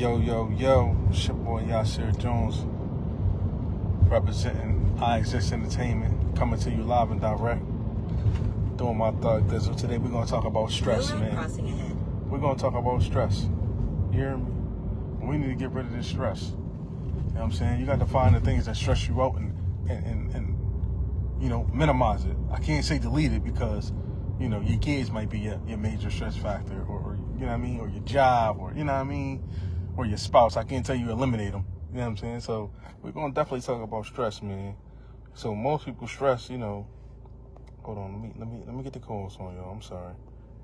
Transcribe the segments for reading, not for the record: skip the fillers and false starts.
Yo, yo, yo, it's your boy Yasir Jones, representing I Exist Entertainment, coming to you live and direct, doing my thug dizzle. Today we're going to talk about stress, man. We're going to talk about stress. You hear me? We need to get rid of this stress. You know what I'm saying? You got to find the things that stress you out and you know, minimize it. I can't say delete it because, you know, your kids might be your major stress factor, or you know what I mean, or your job, or you know what I mean, or your spouse. I can't tell you eliminate them. You know what I'm saying? So we're gonna definitely talk about stress, man. So most people stress, you know. Hold on, let me get the calls on, y'all. I'm sorry.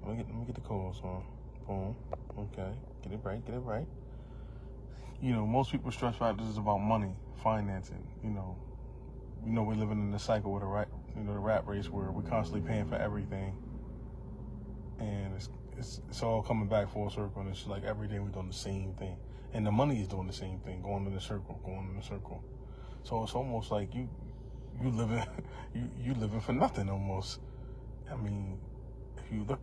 Let me get the calls on. Boom. Okay. Get it right. You know, most people's stress factors is about money, financing. You know, we're living in the cycle with the rat race where we're constantly paying for everything, and it's all coming back full circle. And it's like every day we're doing the same thing, and the money is doing the same thing, going in the circle. So it's almost like you living you living for nothing almost. I mean, if you look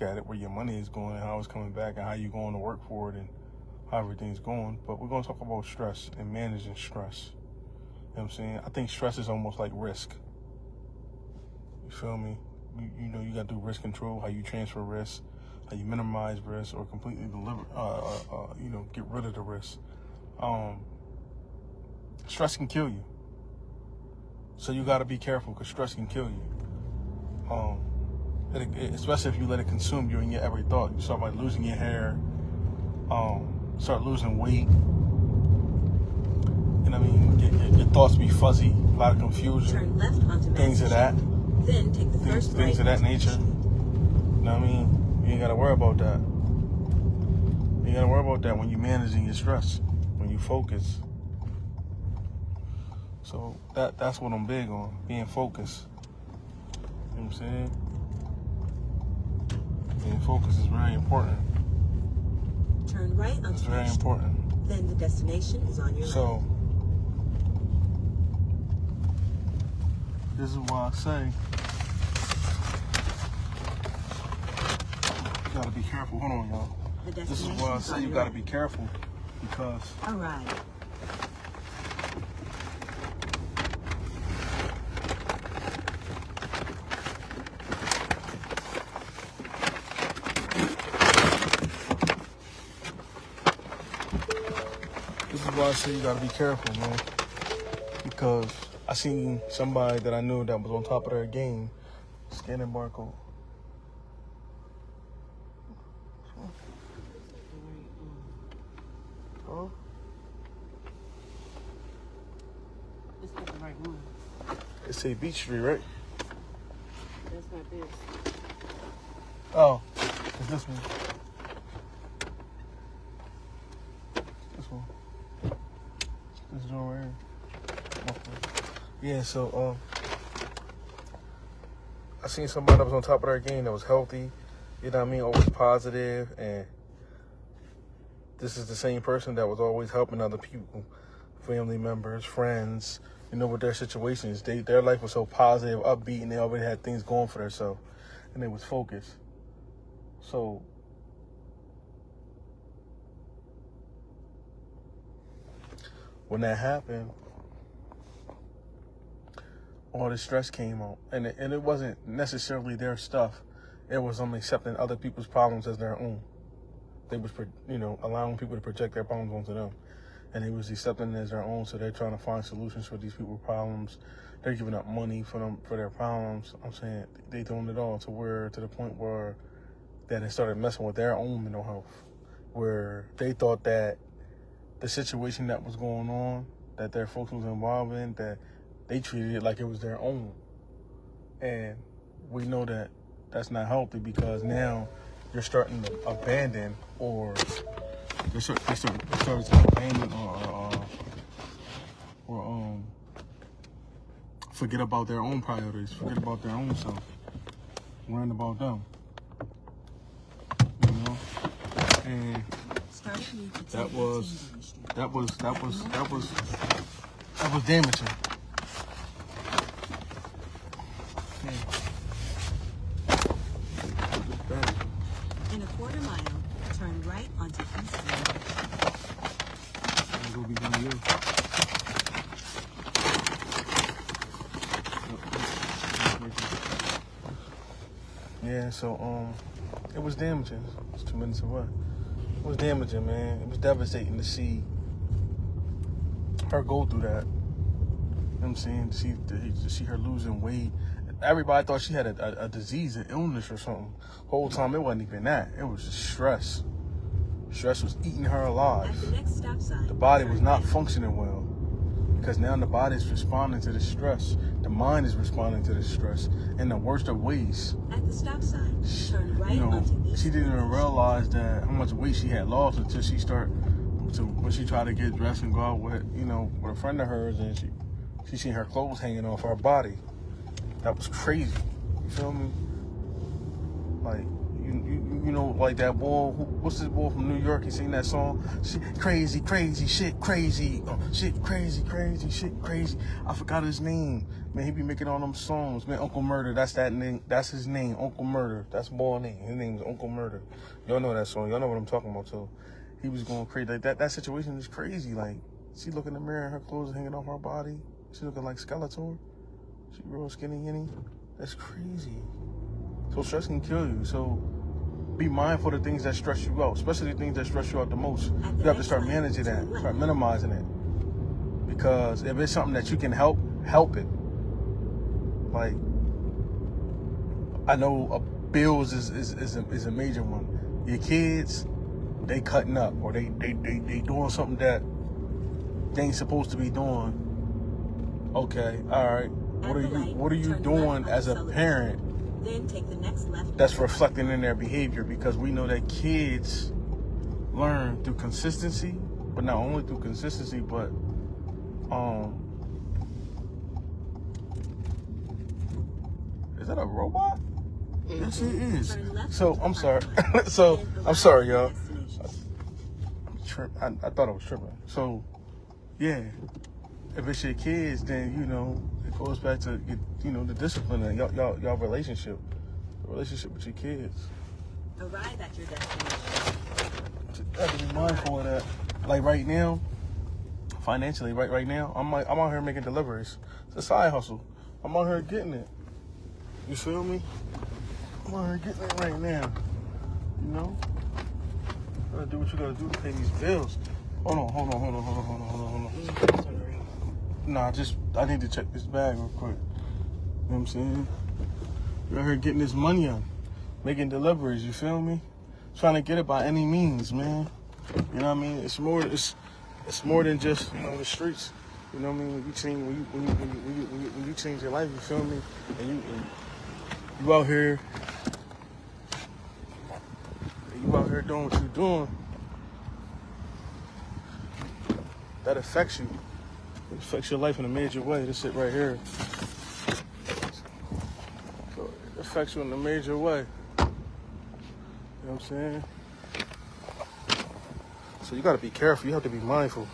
at it, where your money is going, and how it's coming back, and how you're going to work for it, and how everything's going. But we're going to talk about stress and managing stress. You know what I'm saying? I think stress is almost like risk. You feel me? You know, you got to do risk control, how you transfer risk, how you minimize risk, or completely get rid of the risk. Stress can kill you. So you got to be careful, because stress can kill you. Especially if you let it consume you in your every thought. You start by losing your hair, start losing weight. You know what I mean? Your thoughts be fuzzy, a lot of confusion, turn left onto things of that. Then take the first things of that nature. You know what I mean? You ain't got to worry about that. You ain't got to worry about that when you're managing your stress, when you focus. So that's what I'm big on, being focused. You know what I'm saying? Being focused is very important. Turn right onto It's very important. Then the destination is on your left. So this is why I say you gotta be careful. Hold on, y'all. This is why I say you gotta be careful, because all right. This is why I say you gotta be careful, man. Because I seen somebody that I knew that was on top of their game, scanning barcode. Huh? It's not the right one. It say Beach Street, right? That's not this. Oh, it's this one. This one. This door right here. Yeah, so I seen somebody that was on top of their game, that was healthy, you know what I mean, always positive, and this is the same person that was always helping other people, family members, friends, you know, with their situations. Their life was so positive, upbeat, and they already had things going for themselves, and they was focused. So when that happened, all the stress came out, and it wasn't necessarily their stuff. It was them accepting other people's problems as their own. They was, allowing people to project their problems onto them, and they was accepting it as their own. So they're trying to find solutions for these people's problems. They're giving up money for their problems. I'm saying they doing it all to the point where that it started messing with their own mental health, where they thought that the situation that was going on, that their folks was involved in, that they treated it like it was their own. And we know that that's not healthy, because now you're starting to abandon, or they started to abandon or forget about their own priorities, forget about their own self, worrying about them. You know? And that was damaging. In a quarter mile, turn right onto East Road. new. Yeah, so it was damaging. It's 2 minutes away. It was damaging, man. It was devastating to see her go through that. You know what I'm saying? To see her losing weight. Everybody thought she had a disease, an illness or something. Whole time it wasn't even that. It was just stress. Stress was eating her alive. At the next stop sign, The body was turn not right. functioning well because now the body is responding to the stress. The mind is responding to the stress in the worst of ways. At the stop sign, turn right You know, onto East she didn't even Main. realize that how much weight she had lost until when she tried to get dressed and go out with a friend of hers, and she seen her clothes hanging off her body. That was crazy. You feel me? Like like that boy. What's this boy from New York? He sing that song. Shit crazy, crazy, shit crazy, shit crazy, crazy, shit crazy. I forgot his name. Man, he be making all them songs. Man, Uncle Murder. That's that name. That's his name. Uncle Murder. That's boy name. His name is Uncle Murder. Y'all know that song. Y'all know what I'm talking about too. He was going crazy. Like that situation is crazy. Like she look in the mirror and her clothes are hanging off her body. She looking like Skeletor. She real skinny. That's crazy. So stress can kill you. So be mindful of the things that stress you out, especially the things that stress you out the most. You have to start managing that, start minimizing it. Because if it's something that you can help it. Like, I know bills is a major one. Your kids, they cutting up, or they doing something that they ain't supposed to be doing. Okay, all right. What are you doing as a parent? Then take the next left. That's reflecting in their behavior, because we know that kids learn through consistency, but not only through consistency, but is that a robot? Yes, it is. So I'm sorry. I'm sorry, y'all. I thought I was tripping. So yeah, if it's your kids, then it goes back to the discipline and y'all relationship with your kids. Arrive at your destination. You have to be mindful of that. Like right now, financially, right now, I'm out here making deliveries. It's a side hustle. I'm out here getting it. You feel me? I'm out here getting it right now. You gotta do what you gotta do to pay these bills. Hold on. Nah, I need to check this bag real quick. You know what I'm saying? You're out here getting this money on, making deliveries, you feel me? Trying to get it by any means, man. You know what I mean? It's more than just, the streets. You know what I mean? When you change your life, you feel me? And you out here doing what you're doing, that affects you. It affects your life in a major way. This shit right here. So it affects you in a major way. You know what I'm saying? So you gotta be careful. You have to be mindful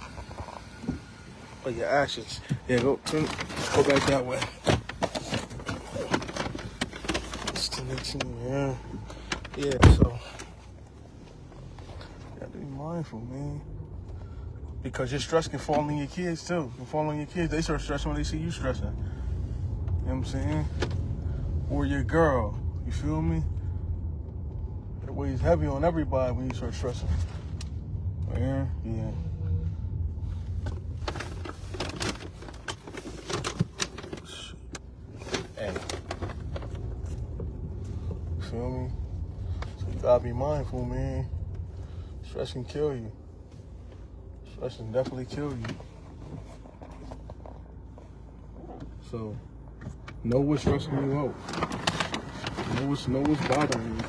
of your actions. Yeah, go back that way. It's 10:18, yeah. Yeah, so you have to be mindful, man. Because your stress can fall on your kids too. Can fall on your kids. They start stressing when they see you stressing. You know what I'm saying? Or your girl. You feel me? It weighs heavy on everybody when you start stressing. Yeah. Hey. You feel me? So you gotta be mindful, man. Stress can kill you. Stress can definitely kill you. So, know what's stressing you out. Know what's bothering you.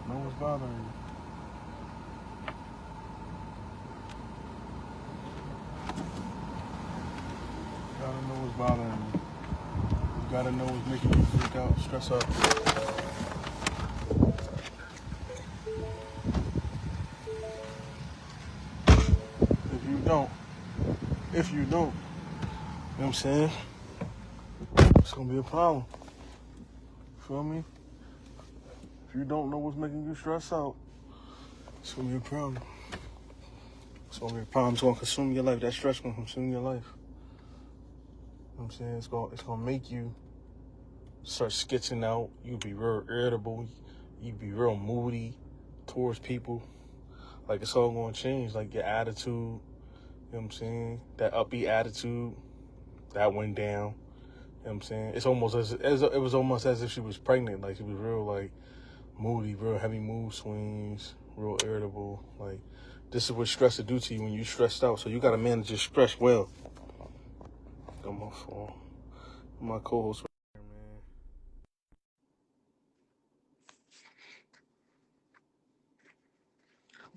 Know what's bothering you. You gotta know what's bothering you. You gotta know what's making you freak out, stress out. If you don't, you know what I'm saying? It's gonna be a problem. Feel me? If you don't know what's making you stress out, it's gonna be a problem. So your problems gonna consume your life. That stress gonna consume your life. You know what I'm saying? It's gonna make you start sketching out. You be real irritable. You be real moody towards people. Like it's all gonna change. Like your attitude. You know what I'm saying? That upbeat attitude that went down. You know what I'm saying? It's almost it was almost as if she was pregnant. Like she was real like moody, real heavy mood swings, real irritable. Like this is what stress will do to you when you stressed out. So you gotta manage your stress well. Got my phone. My co-host right here, man.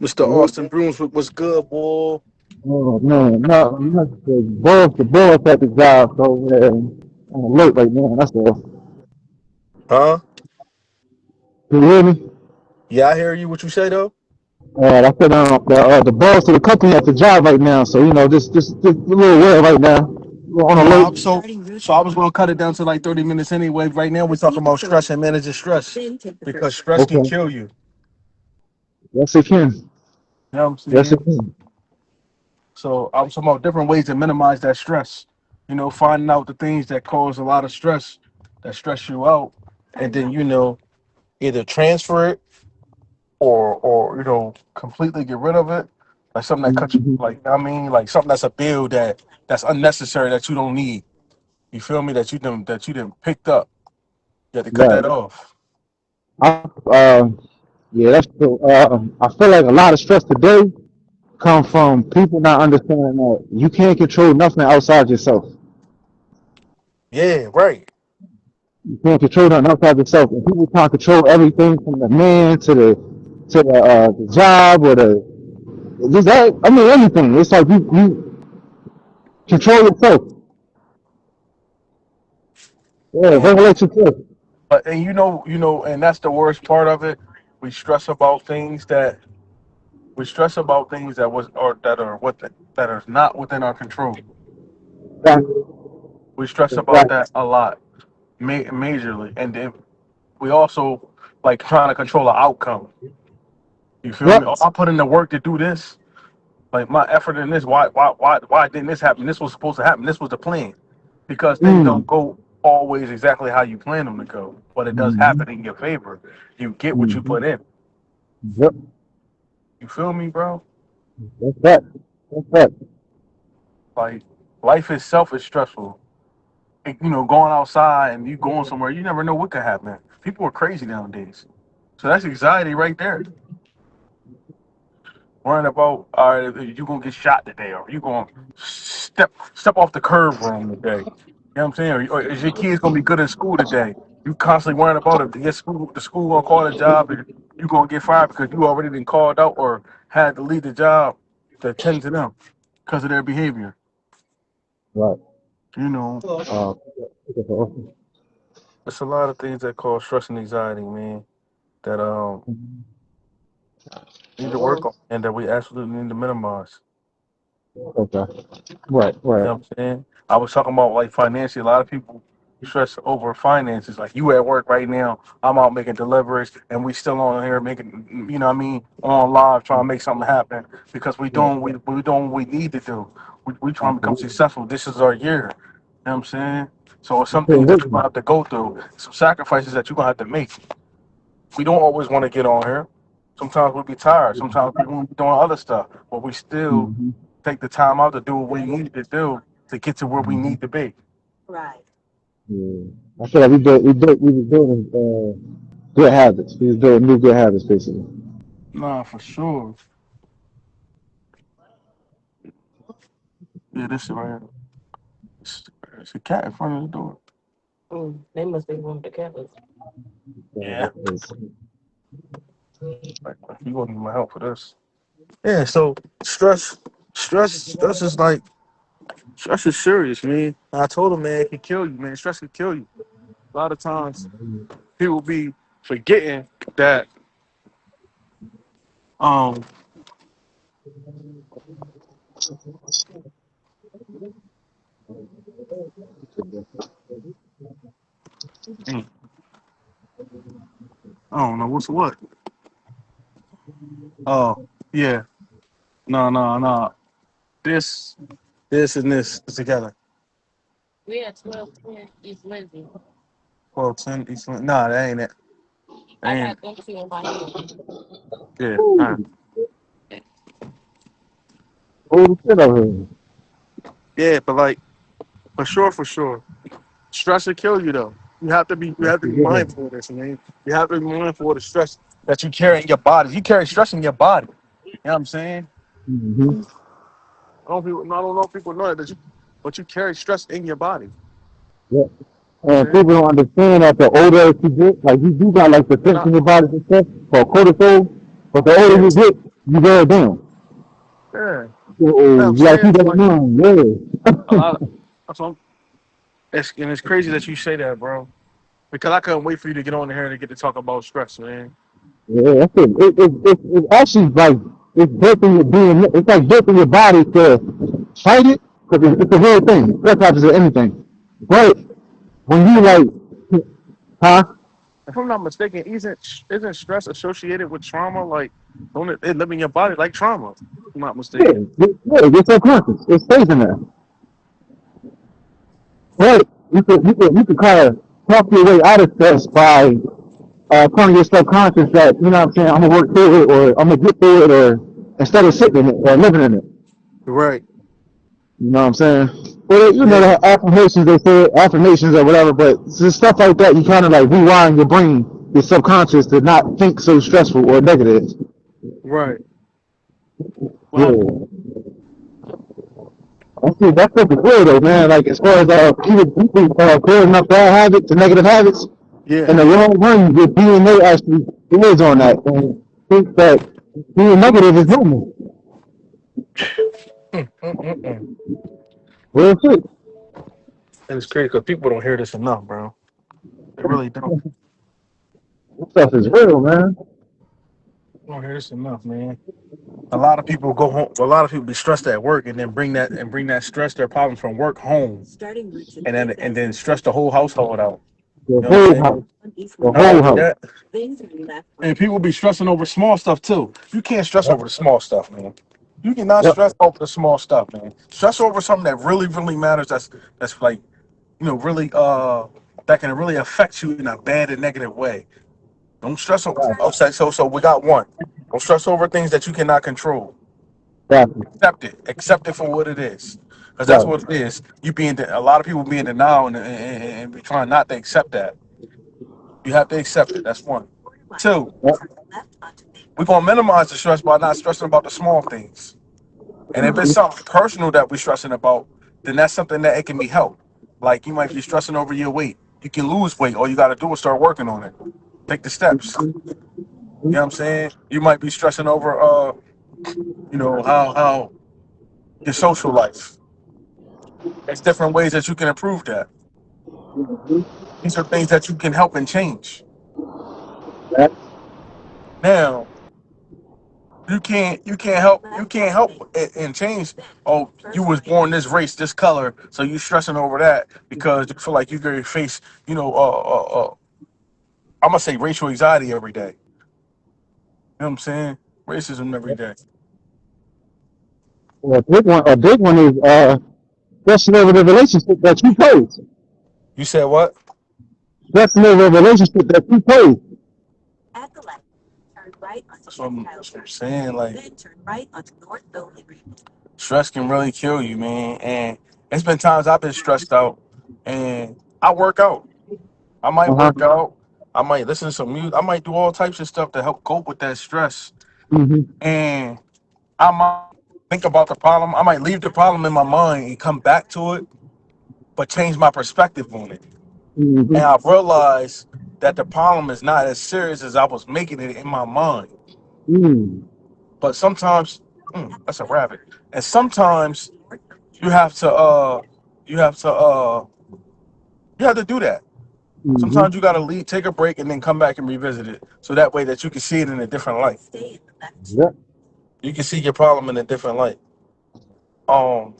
Mr. Austin Brunswick, what's good, boy? Oh man, no, the boss at the job, so I'm alert right now. That's all. Huh? Can you hear me? Yeah, I hear you. What you say though? I said the boss of the company at the job right now, so just a little worried right now. We're on Nah, alert. I'm so I was gonna cut it down to like 30 minutes anyway. Right now we're talking about stress and managing stress because stress can Okay. kill you. Yes, it can. You know what I'm Yes, it saying? can. So I was talking about different ways to minimize that stress. You know, finding out the things that cause a lot of stress, that stress you out, and then either transfer it or completely get rid of it. Like something that cuts you, Mhm. like I mean, like something that's a bill that's unnecessary that you don't need. You feel me? That you didn't picked up. You have to cut Right. that off. I, yeah, that's true. I feel like a lot of stress today come from people not understanding that you can't control nothing outside yourself. Yeah, right. You can't control nothing outside yourself. And people try to control everything from the man to the job or just that. I mean anything. It's like you control yourself. Yeah, And regulate yourself. but and and that's the worst part of it. We stress about things that we stress about things that was or that are not within our control. Exactly. We stress about Exactly. that a lot, majorly, and then we also like trying to control the outcome. You feel me? Yep. Oh, I put in the work to do this. Like my effort in this. Why didn't this happen? This was supposed to happen. This was the plan. Because things don't Mm. go always exactly how you plan them to go, but it does Mm-hmm. happen in your favor. You get what you Mm-hmm. put in. Yep. You feel me, bro? That's that. That's that. Like life itself is stressful. Going outside and you going somewhere, you never know what could happen. People are crazy nowadays. So that's anxiety right there. Worrying about, all right, you gonna get shot today, or you gonna step off the curb wrong today. You know what I'm saying? Or is your kids gonna be good in school today? You constantly worrying about if the school gonna call a job, and you gonna get fired because you already been called out or had to leave the job to attend to them because of their behavior. Right. You know, Uh, it's a lot of things that cause stress and anxiety, man. That need to work on and that we absolutely need to minimize. okay. Right. You Right. know what I'm saying? I was talking about like financially. A lot of people stress over finances. Like you at work right now, I'm out making deliveries, and we still on here making, you know what I mean, on live trying to make something happen because Right. we doing what we need to do. We trying to become Absolutely. successful. This is our year. You know what I'm saying? So it's some Put things that you're wisdom. gonna have to go through, some sacrifices that you're gonna have to make. We don't always want to get on here. Sometimes we'll be tired. Sometimes we want to be doing other stuff, but we still Mm-hmm. take the time out to do what we need to do to get to where we Mm-hmm. need to be. Right. Yeah. I feel like we was building good habits. We was building new good habits basically. Nah, for sure. Yeah, this is right here. It's a cat in front of the door. They must be one of the cameras. Yeah, It's- like, you gonna need my help for this. Yeah, so stress is like stress is serious, man. I told him, man, it can kill you, man. Stress can kill you. A lot of times, people be forgetting that. Um, I don't know what's what. Oh, yeah. No. This, and this is together. We at 1210 East Lindsay. 1210 Eastland. Nah, that ain't it. That I ain't. got them two in my hand. Yeah. All right. Ooh, old shit over here. Yeah, but like for sure. Stress will kill you though. You Yes, have to be it is. mindful of this, man. You have to be mindful of the stress that you carry in your body. You carry stress in your body. You know what I'm saying? Mm-hmm. I don't know if people know that but you carry stress in your body. Yeah. You And know what people don't understand that the older you get, like you got like I'm defense saying? in your body and stuff called cortisol, but the older Yeah, you get, you go down. yeah. So Yeah, I'm you gotta saying keep that in like mind. a Yeah. lot of that's what I'm- it's crazy that you say that, bro. Because I couldn't wait for you to get on here to get to talk about stress, man. Yeah, that's it. It's actually like it's built in your being. It's like built in your body to fight it because it's a real thing. Stress happens to anything. But when you If I'm like, huh? if I'm not mistaken, isn't stress associated with trauma? Like, don't it live in your body like trauma? If I'm not Yeah, mistaken. it's subconscious. It stays in there. But you could kind of talk your way out of stress by telling your subconscious that you know what I'm saying. I'm gonna work through it, or I'm gonna get through it, or instead of sitting in it or living in it. Right. You know what I'm saying? Well, you know Yeah. the affirmations they say affirmations or whatever, but just stuff like that. You kind of like rewiring your brain, your subconscious, to not think so stressful or negative. Right. Yeah, Well, that's super cool though, man. Like as far as people clearing up bad habits and negative habits, yeah. in the long run, your DNA actually is on that and think that being negative is normal. Mm-mm-mm. Real shit. And it's crazy because people don't hear this enough, bro. They really don't. This stuff is real, man. They don't hear this enough, man. A lot of people go home. A lot of people be stressed at work and then bring that stress, their problems from work home, Starting routes in and then 3,000 stress the whole household out. The You know what I'm whole saying? house, on East the Not Lindsay. whole only house. that, Then turn left and onto people be stressing over small stuff too. You can't stress Yep. over the small stuff, man. You cannot Yep. stress over the small stuff, man. Stress over something that really matters. That's like really that can really affect you in a bad and negative way. Don't stress over. Right. Okay, so we got one. Don't stress over things that you cannot control. Exactly. Accept it for what it is, because that's Right. what it is. A lot of people be in denial and be trying not to accept that. You have to accept it. That's one. quarter mile. Two, Yep. Turn left onto Main we're Road. gonna minimize the stress by not stressing about the small things. And if it's something personal that we're stressing about, then that's something that it can be helped. Like you might be stressing over your weight. You can lose weight. All you got to do is start working on it. Take the steps. You know what I'm saying? You might be stressing over, how your social life. There's different ways that you can improve that. These are things that you can help and change. Yep. Now, you Left can't onto Main help Road. and change. Then, Oh, you first was right born onto this race, this color, so you stressing over that because you feel like you gonna face, I'm gonna say racial anxiety every day. You know what I'm saying? Racism every day. Well, a big one is stressing over the relationship that you chose. You said what? Stressing over a relationship that you chose. at the light. Turn right onto That's what I'm East Highland. saying. Like Then turn right onto North Bowling Green. stress can really kill you, man. And it's been times I've been stressed out, and I work out. I might Uh huh. work out. I might listen to some music. I might do all types of stuff to help cope with that stress. Mhm. And I might think about the problem. I might leave the problem in my mind and come back to it, but change my perspective on it. And Mhm. I've realized that the problem is not as serious as I was making it in my mind. Mm. But sometimes, At the that's a light. rabbit. And Turn right sometimes onto North Bowling you Green. have to, uh, you have to, uh, you have to do that. Mhm. Sometimes you got to leave, take a break, and then come back and revisit it, so that way that you can see it in a different light. Stay in the left. Yep. You can see your problem in a different light. Um,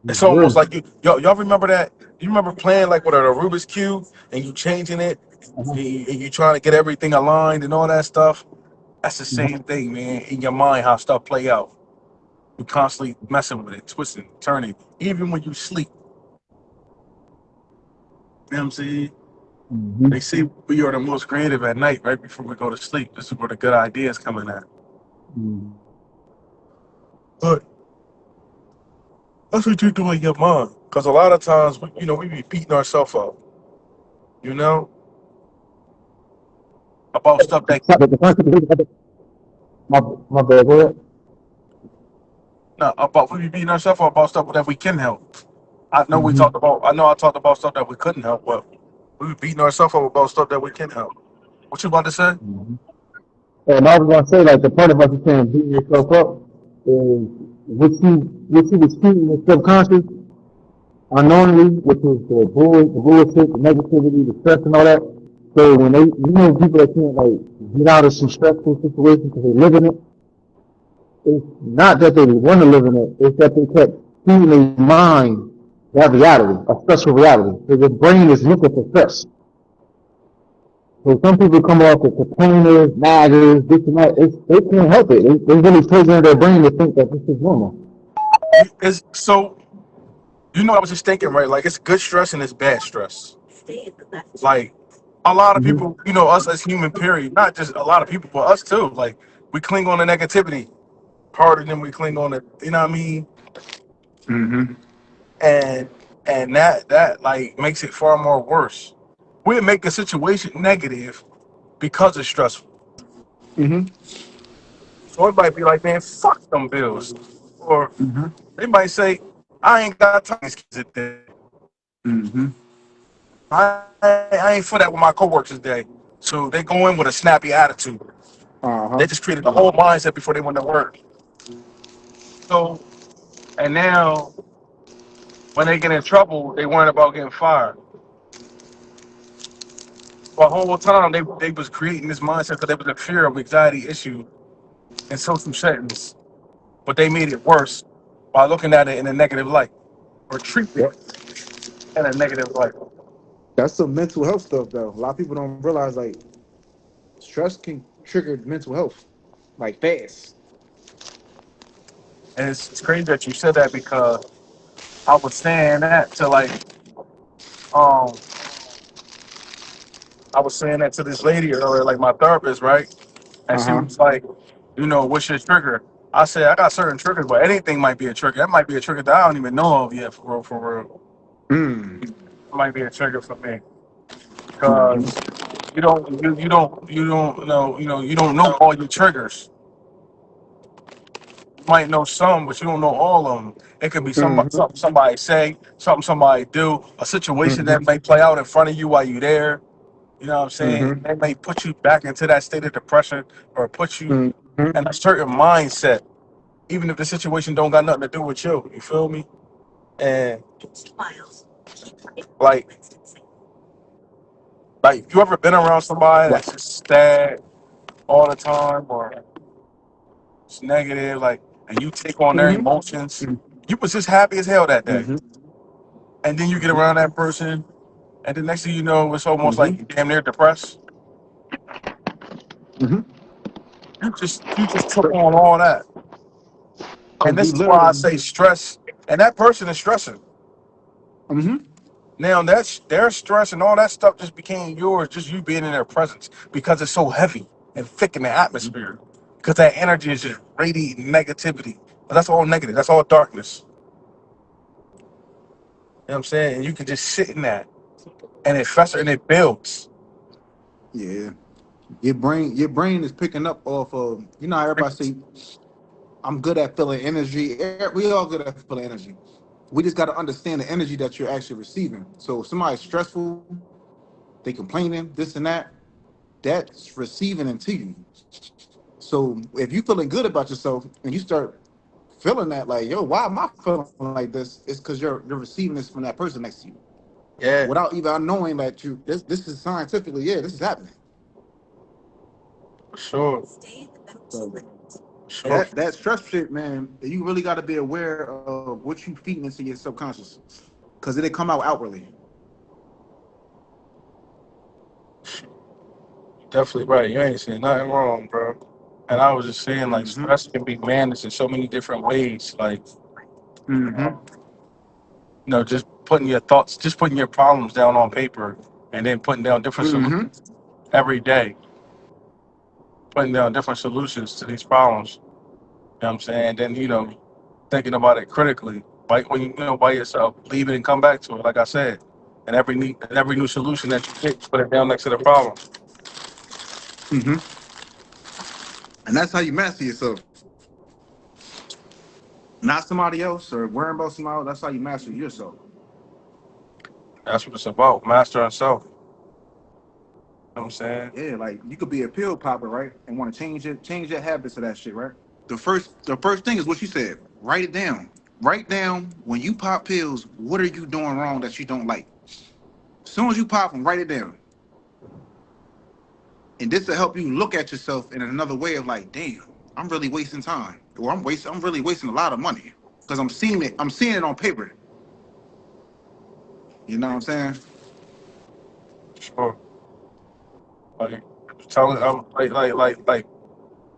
it's Yeah. almost like y'all remember that? You remember playing like with a Rubik's cube and you changing it, Uh-huh. and you trying to get everything aligned and all that stuff. That's the Uh-huh. same thing, man. In your mind, how stuff play out. You're constantly messing with it, twisting, turning, even when you sleep. You know what I'm saying? Mm-hmm. They say we are the most creative at night, right before we go to sleep. This is where the good ideas come in at. Mm-hmm. But that's what you do in your mind. Because a lot of times, we be beating ourselves up, you know, about stuff that, But the concept, my my bad. Go ahead. no, about we be beating ourselves up about stuff that we can help. Mm-hmm. I know I talked about stuff that we couldn't help, but we be beating ourselves up about stuff that we can help. What you about to say? Mm-hmm. And I was gonna say, like, the part about you saying beating yourself up is what you was feeding your subconscious unknowingly, which is the bullshit, the negativity, the stress, and all that. So when people that can't like get out of some stressful situations because they live in it, it's not that they want to live in it; it's that they kept feeding their mind that reality, a stressful reality. So their brain is looking for stress. So some people come off as complainers, naggers, this and that. They can't help it. They really program their brain to think that this is normal. It's so I was just thinking, right? Like it's good stress and it's bad stress. Stay in the left. Like a lot of Mm-hmm. people, us as human, period, not just a lot of people, but us too. Like we cling on to negativity harder than we cling on to, you know what I mean? Mm-hmm. And that like makes it far more worse. We make a situation negative because it's stressful. Mm-hmm. So it might be like, man, fuck them bills. Or Mm-hmm. they might say, I ain't got time for these kids today. Mm-hmm. I ain't for that with my coworkers today. So they go in with a snappy attitude. Uh-huh. They just created the whole mindset before they went to work. So, and now when they get in trouble, they worrying about getting fired. For the whole time, they was creating this mindset because there was a fear of anxiety issue in social settings, but they made it worse by looking at it in a negative light or treating Yep. it in a negative light. That's some mental health stuff though. A lot of people don't realize like stress can trigger mental health like fast. And it's crazy that you said that because I was saying that to um this lady earlier, like my therapist, right? And she Uh-huh. was like, what's your trigger? I said, I got certain triggers, but anything might be a trigger. That might be a trigger that I don't even know of yet, for real, for real. Mm. It might be a trigger for me Mm-hmm. because you don't know all your triggers. You might know some, but you don't know all of them. It could be Mm-hmm. something somebody say, something somebody do, a situation Mm-hmm. that may play out in front of you while you're there. You know what I'm saying? Mm-hmm. It may put you back into that state of depression or put you Mm-hmm. in a certain mindset, even if the situation don't got nothing to do with you. You feel me? And 2 miles. Keep right. like, you ever been around somebody Right. that's just sad all the time or it's negative, like, and you take on their Mm-hmm. emotions? You was just happy as hell that day, Mm-hmm. and then you get around that person, and the next thing you know, it's almost Mm-hmm. like you damn near depressed. Mm-hmm. You just took on all that, and Cause this you is why I literally say stress. And that person is stressing. mm-hmm. Now that's their stress and all that stuff just became yours, just you being in their presence because it's so heavy and thick in the atmosphere. Because that energy is just radiating negativity. But that's all negative. That's all darkness. You know what I'm saying? And you can just sit in that and it festers and it builds. Yeah. Your brain is picking up off of how everybody say I'm good at feeling energy. We all good at feeling energy. We just got to understand the energy that you're actually receiving. So if somebody's stressful, they complaining, this and that, that's receiving into you. So if you feeling good about yourself and you start feeling that like, yo, why am I feeling like this? It's because you're receiving this from that person next to you Yeah, without even knowing that this is scientifically, yeah, this is happening. for sure. Stay in the middle two So lanes. For sure. that stress shit, man, you really got to be aware of what you feeding into your subconscious because it'll come out outwardly. Definitely right. You ain't saying nothing wrong, bro. And I was just saying, like, Mm-hmm. stress can be managed in so many different ways. Like, Mm-hmm. just putting your thoughts, just putting your problems down on paper, and then putting down different Mm-hmm. solutions every day, putting down different solutions to these problems. You know what I'm saying? Then, thinking about it critically, when by yourself, leave it and come back to it. Like I said, and every new solution that you get, put it down next to the problem. Mm-hmm. And that's how you master yourself. Not somebody else or worrying about somebody else. That's how you master yourself. That's what it's about, mastering self. You know what I'm saying? Yeah, like you could be a pill popper, right? And want to change your habits of that shit, right? The first thing is what you said. Write it down. Write down when you pop pills, what are you doing wrong that you don't like? As soon as you pop them, write it down. And this will help you look at yourself in another way of like, damn, I'm really wasting time. Or I'm really wasting a lot of money. Because I'm seeing it on paper. You know what I'm saying? Sure. Like, telling, like,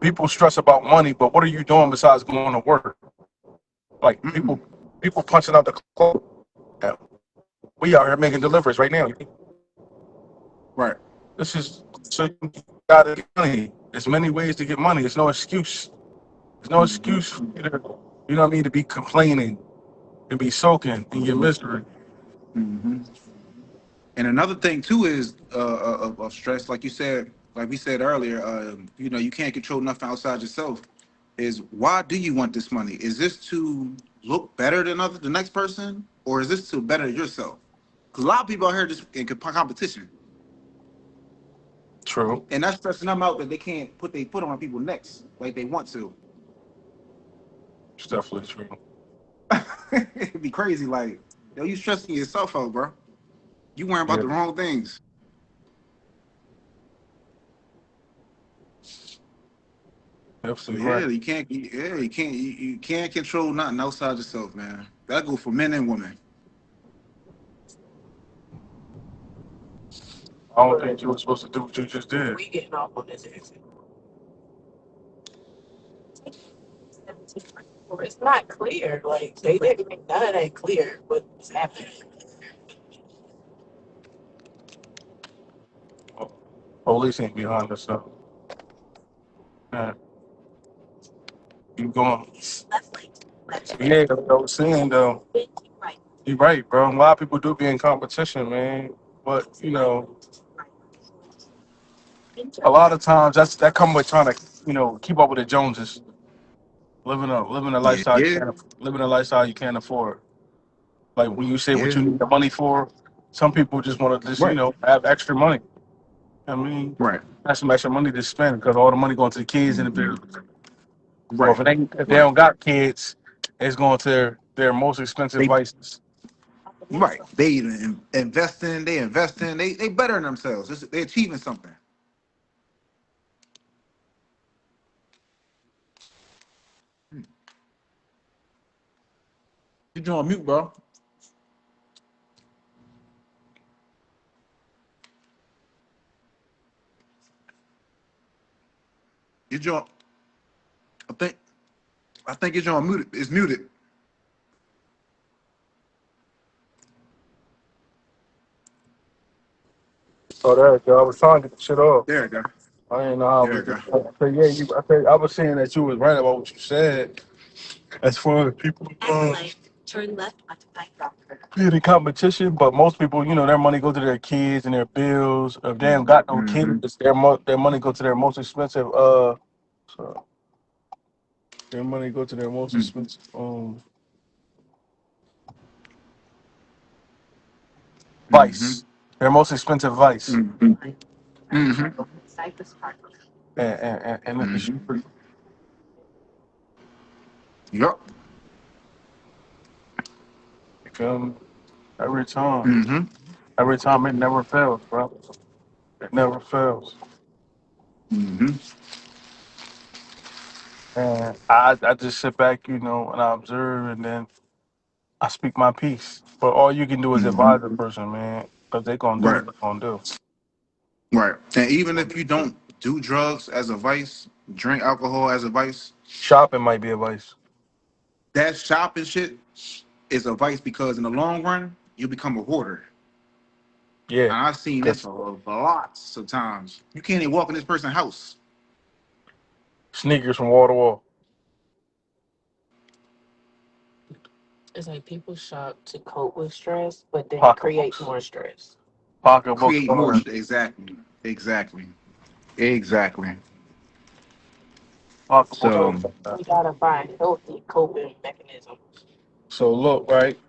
people stress about money, but what are you doing besides going to work? Like, Mm-mm. people punching out the clock. We out here making deliveries right now. Right. This is so you gotta get money. There's many ways to get money. There's no excuse. There's no Mm-hmm. excuse for you to, to be complaining and be soaking in your misery. Mm-hmm. And another thing too is of stress, like you said, like we said earlier, you can't control nothing outside yourself. Is why do you want this money? Is this to look better than the next person, or is this to better yourself? Because a lot of people out here just in competition, True. and that's stressing them out that they can't put their foot on people necks like they want to. It's definitely true. It'd be crazy, like yo, you stressing yourself out, bro. You worrying about Yeah, the wrong things. absolutely Yeah, right. you can't. Yeah, you can't control nothing outside yourself, man. That go for men and women. I don't think you were supposed to do what you just did. We getting off on this exit. It's not clear. Like they didn't make none of that clear what's happening. Police ain't behind us, so yeah, keep going. Left lane. Left. Yeah, I was saying though, Right. you're right, bro. A lot of people do be in competition, man. But a lot of times that come with trying to, keep up with the Joneses, living a Yeah, lifestyle yeah, living a lifestyle you can't afford. Like when you say what yeah. you need the money for, some people just want to just, Right, have extra money. I mean, right, have some extra money to spend because all the money going to the kids and the hmm bills. Or right, if they right. don't got kids, it's going to their most expensive They vices. right. Investing. They investing. They bettering themselves. They achieving something. You on mute, bro. You on. I think. I think you're on muted. It's muted. So there you go. I was trying to get the shit off. There you go. I didn't know how I There was you go. doing. I said, yeah, I was saying that you was right about what you said. As far as people Turn left onto Pine Rock. being in competition, but most people, their money go to their kids and their bills. If they ain't got no Mm-hmm. kids, their money go to their most expensive so their money go to their most expensive Mm-hmm. vice. Their most expensive vice. Mm-hmm. Mm-hmm. Cypress Park. And it's Mm-hmm. true. Yep. You feel me? Every time. Mm-hmm. Every time it never fails, bro. It never fails. Mm-hmm. And I just sit back, and I observe and then I speak my piece. But all you can do is Mm-hmm. advise a person, man, because they gonna do Right. what they're gonna do. Right. And even if you don't do drugs as a vice, Drink alcohol as a vice. Shopping might be a vice. That shopping shit is a vice because in the long run, you become a hoarder. Yeah. And I've seen this Cause lots of times. You can't even walk in this person's house. sneakers from wall to wall. It's like people shop to cope with stress, but then it creates Pocketbooks. more stress. Pocketbooks. Create more. Exactly. Exactly. Exactly. Pocketbooks. So, So we gotta find healthy coping mechanisms. So look, right.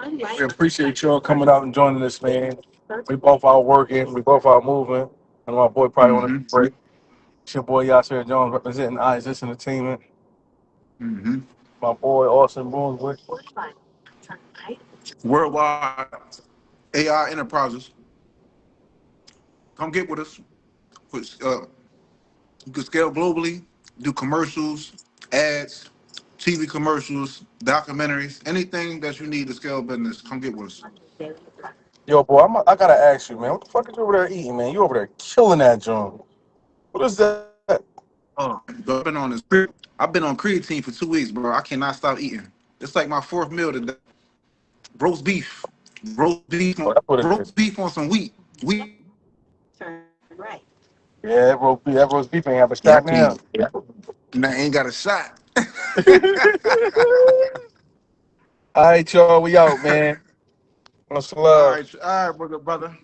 We appreciate y'all coming out and joining us, man. We both out working. We both out moving. And my boy probably on a mm-hmm. break. It's your boy Yasser Jones representing ISIS Entertainment. Mm-hmm. My boy Austin Brunswick. Worldwide AI Enterprises. Come get with us. You can scale globally, do commercials, ads, TV commercials, documentaries, anything that you need to scale business. Come get with us. Yo, boy, I gotta ask you, man. What the fuck is you over there eating, man? You over there killing that joint. What is that? Oh, I've been on creatine for 2 weeks, bro. I cannot stop eating. It's like my fourth meal today. Roast beef, Oh, that's what it is. roast beef on some wheat. Wheat. Yeah, that roast beef ain't have a Yeah, I shot now. can't. And I ain't got a shot. All right, y'all, we out, man. Much All love. right, brother.